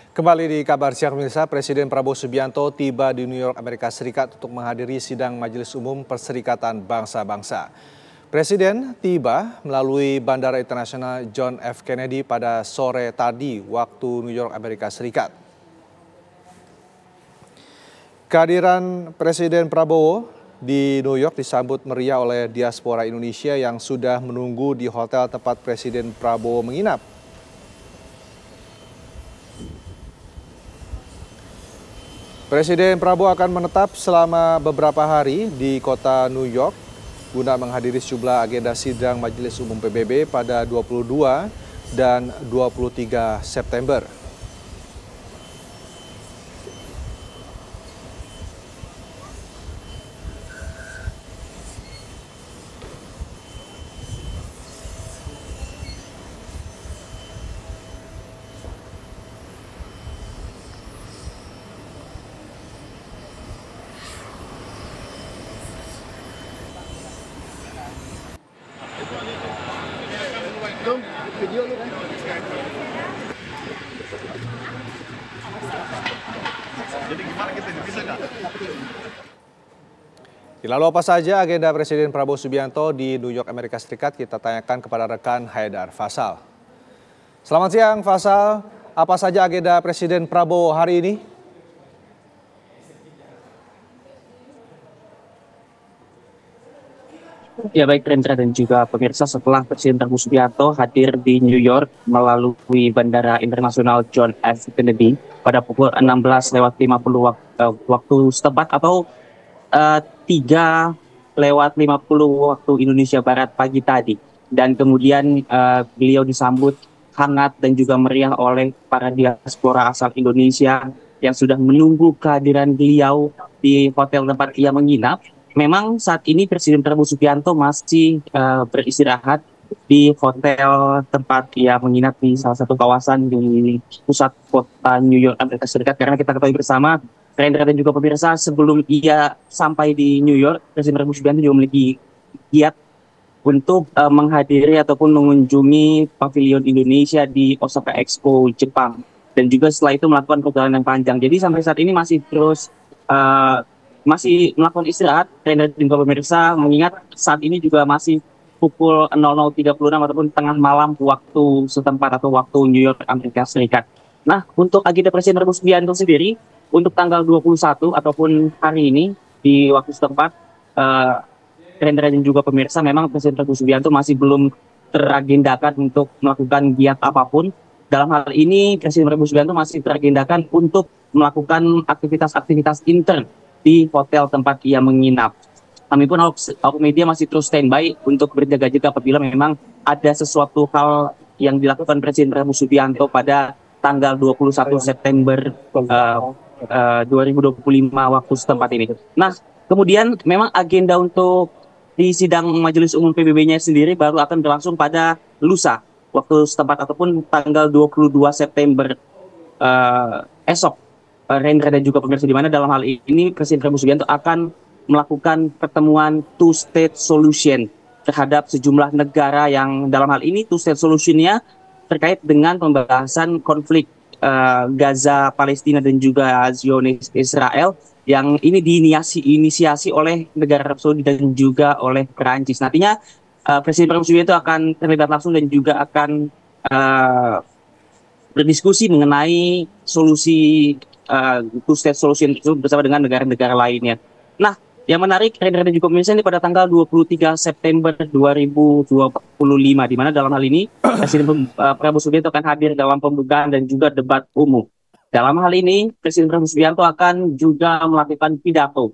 Kembali di kabar siang pemirsa, Presiden Prabowo Subianto tiba di New York, Amerika Serikat untuk menghadiri sidang Majelis Umum Perserikatan Bangsa-Bangsa. Presiden tiba melalui Bandara Internasional John F. Kennedy pada sore tadi waktu New York, Amerika Serikat. Kehadiran Presiden Prabowo di New York disambut meriah oleh diaspora Indonesia yang sudah menunggu di hotel tempat Presiden Prabowo menginap. Presiden Prabowo akan menetap selama beberapa hari di kota New York guna menghadiri sejumlah agenda sidang Majelis Umum PBB pada 22 dan 23 September. Video lu kan? Jadi gimana kita bisa nggak? Lalu apa saja agenda Presiden Prabowo Subianto di New York, Amerika Serikat? Kita tanyakan kepada rekan Haidar Fasal. Selamat siang Fasal, apa saja agenda Presiden Prabowo hari ini? Ya baik Rendra dan juga pemirsa, setelah Presiden Prabowo Subianto hadir di New York melalui Bandara Internasional John F. Kennedy pada pukul 16:50 waktu setempat atau 3:50 waktu Indonesia Barat pagi tadi. Dan kemudian beliau disambut hangat dan juga meriah oleh para diaspora asal Indonesia yang sudah menunggu kehadiran beliau di hotel tempat ia menginap. Memang saat ini Presiden Prabowo Subianto masih beristirahat di hotel tempat ia menginap di salah satu kawasan di pusat kota New York, Amerika Serikat. Karena kita ketahui bersama, Rendra dan juga pemirsa, sebelum ia sampai di New York, Presiden Prabowo Subianto juga memiliki giat untuk menghadiri ataupun mengunjungi pavilion Indonesia di Osaka Expo, Jepang. Dan juga setelah itu melakukan perjalanan yang panjang. Jadi sampai saat ini masih terus masih melakukan istirahat, Rendra dan juga pemirsa, mengingat saat ini juga masih pukul 00.36 ataupun tengah malam waktu setempat atau waktu New York, Amerika Serikat. Nah, untuk agenda Presiden Prabowo Subianto sendiri, untuk tanggal 21 ataupun hari ini di waktu setempat, Rendra dan juga pemirsa, memang Presiden Prabowo Subianto masih belum teragendakan untuk melakukan giat apapun. Dalam hal ini, Presiden Prabowo Subianto masih teragendakan untuk melakukan aktivitas-aktivitas intern di hotel tempat ia menginap. Kami pun awak media masih terus standby untuk berjaga-jaga apabila memang ada sesuatu hal yang dilakukan Presiden Prabowo Subianto pada tanggal 21 September 2025 waktu setempat ini. Nah, kemudian memang agenda untuk di sidang Majelis Umum PBB-nya sendiri baru akan berlangsung pada lusa waktu setempat ataupun tanggal 22 September esok. Rendra dan juga pemirsa, di mana dalam hal ini Presiden Prabowo Subianto akan melakukan pertemuan two-state solution terhadap sejumlah negara yang dalam hal ini two-state solution-nya terkait dengan pembahasan konflik Gaza, Palestina dan juga Zionis Israel yang ini diinisiasi oleh negara Arab Saudi dan juga oleh Perancis. Nantinya Presiden Prabowo Subianto akan terlibat langsung dan juga akan berdiskusi mengenai solusi two-state solution itu bersama dengan negara-negara lainnya. Nah, yang menarik, Rendra dan juga pemirsa, ini pada tanggal 23 September 2025, di mana dalam hal ini Presiden Prabowo Subianto akan hadir dalam pembukaan dan juga debat umum. Dalam hal ini, Presiden Prabowo Subianto akan juga melakukan pidato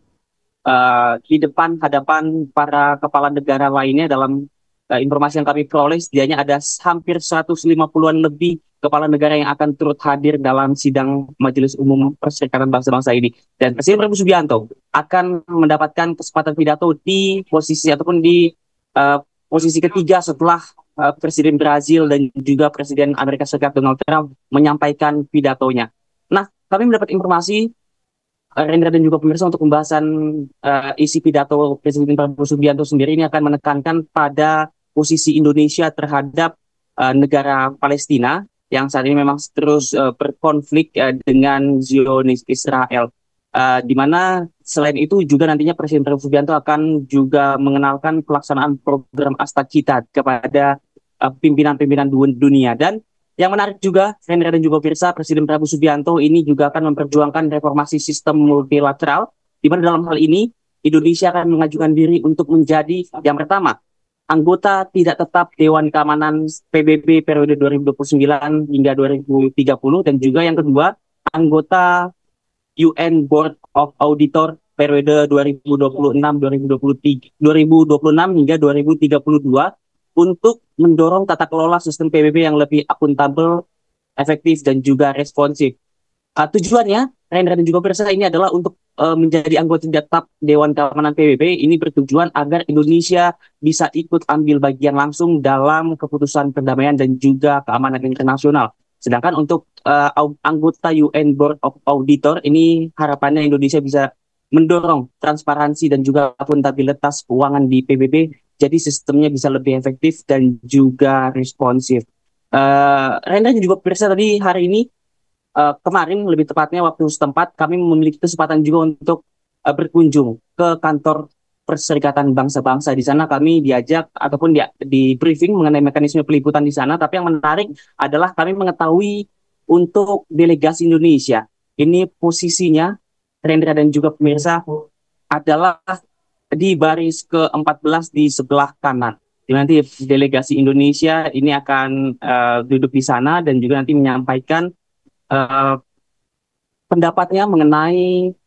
di depan hadapan para kepala negara lainnya. Dalam informasi yang kami peroleh, setidaknya ada hampir 150-an lebih kepala negara yang akan turut hadir dalam sidang Majelis Umum Perserikatan Bangsa-Bangsa ini. Dan Presiden Prabowo Subianto akan mendapatkan kesempatan pidato di posisi ataupun di posisi ketiga setelah Presiden Brazil dan juga Presiden Amerika Serikat Donald Trump menyampaikan pidatonya. Nah, kami mendapat informasi, Rendra dan juga pemirsa, untuk pembahasan isi pidato Presiden Prabowo Subianto sendiri ini akan menekankan pada posisi Indonesia terhadap negara Palestina, yang saat ini memang terus berkonflik dengan Zionis Israel. Di mana selain itu juga nantinya Presiden Prabowo Subianto akan juga mengenalkan pelaksanaan program Astakita kepada pimpinan-pimpinan dunia. Dan yang menarik juga, Rendra dan juga Pirsa, Presiden Prabowo Subianto ini juga akan memperjuangkan reformasi sistem multilateral, di mana dalam hal ini Indonesia akan mengajukan diri untuk menjadi yang pertama anggota tidak tetap Dewan Keamanan PBB periode 2029 hingga 2030, dan juga yang kedua anggota UN Board of Auditor periode 2026 hingga 2032 untuk mendorong tata kelola sistem PBB yang lebih akuntabel, efektif, dan juga responsif. Tujuannya, Rendra dan juga Pirsa, ini adalah untuk menjadi anggota tetap Dewan Keamanan PBB. Ini bertujuan agar Indonesia bisa ikut ambil bagian langsung dalam keputusan perdamaian dan juga keamanan internasional. Sedangkan untuk anggota UN Board of Auditor, ini harapannya Indonesia bisa mendorong transparansi dan juga akuntabilitas keuangan di PBB, jadi sistemnya bisa lebih efektif dan juga responsif. Rendra dan juga Pirsa, tadi hari ini, kemarin lebih tepatnya waktu setempat, kami memiliki kesempatan juga untuk berkunjung ke kantor Perserikatan Bangsa-Bangsa. Di sana kami diajak ataupun di briefing mengenai mekanisme peliputan di sana. Tapi yang menarik adalah kami mengetahui untuk delegasi Indonesia, ini posisinya, Rendra dan juga pemirsa, adalah di baris ke-14 di sebelah kanan. Nanti delegasi Indonesia ini akan duduk di sana dan juga nanti menyampaikan pendapatnya mengenai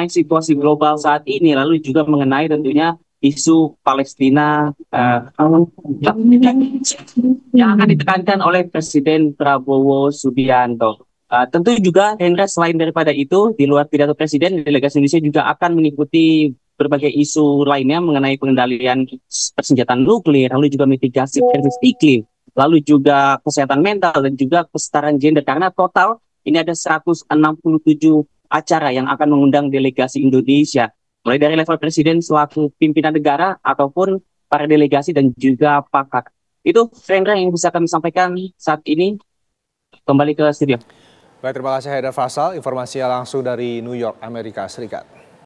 situasi global saat ini, lalu juga mengenai tentunya isu Palestina yang akan ditekankan oleh Presiden Prabowo Subianto. Tentu juga, Hendra, selain daripada itu, di luar pidato Presiden, delegasi Indonesia juga akan mengikuti berbagai isu lainnya mengenai pengendalian persenjataan nuklir, lalu juga mitigasi krisis iklim, lalu juga kesehatan mental dan juga kesetaraan gender, karena total ini ada 167 acara yang akan mengundang delegasi Indonesia, mulai dari level presiden selaku pimpinan negara ataupun para delegasi dan juga pakar. Itu, Rendra, yang bisa kami sampaikan saat ini. Kembali ke studio. Baik, terima kasih Haidar Faisal, informasinya langsung dari New York, Amerika Serikat.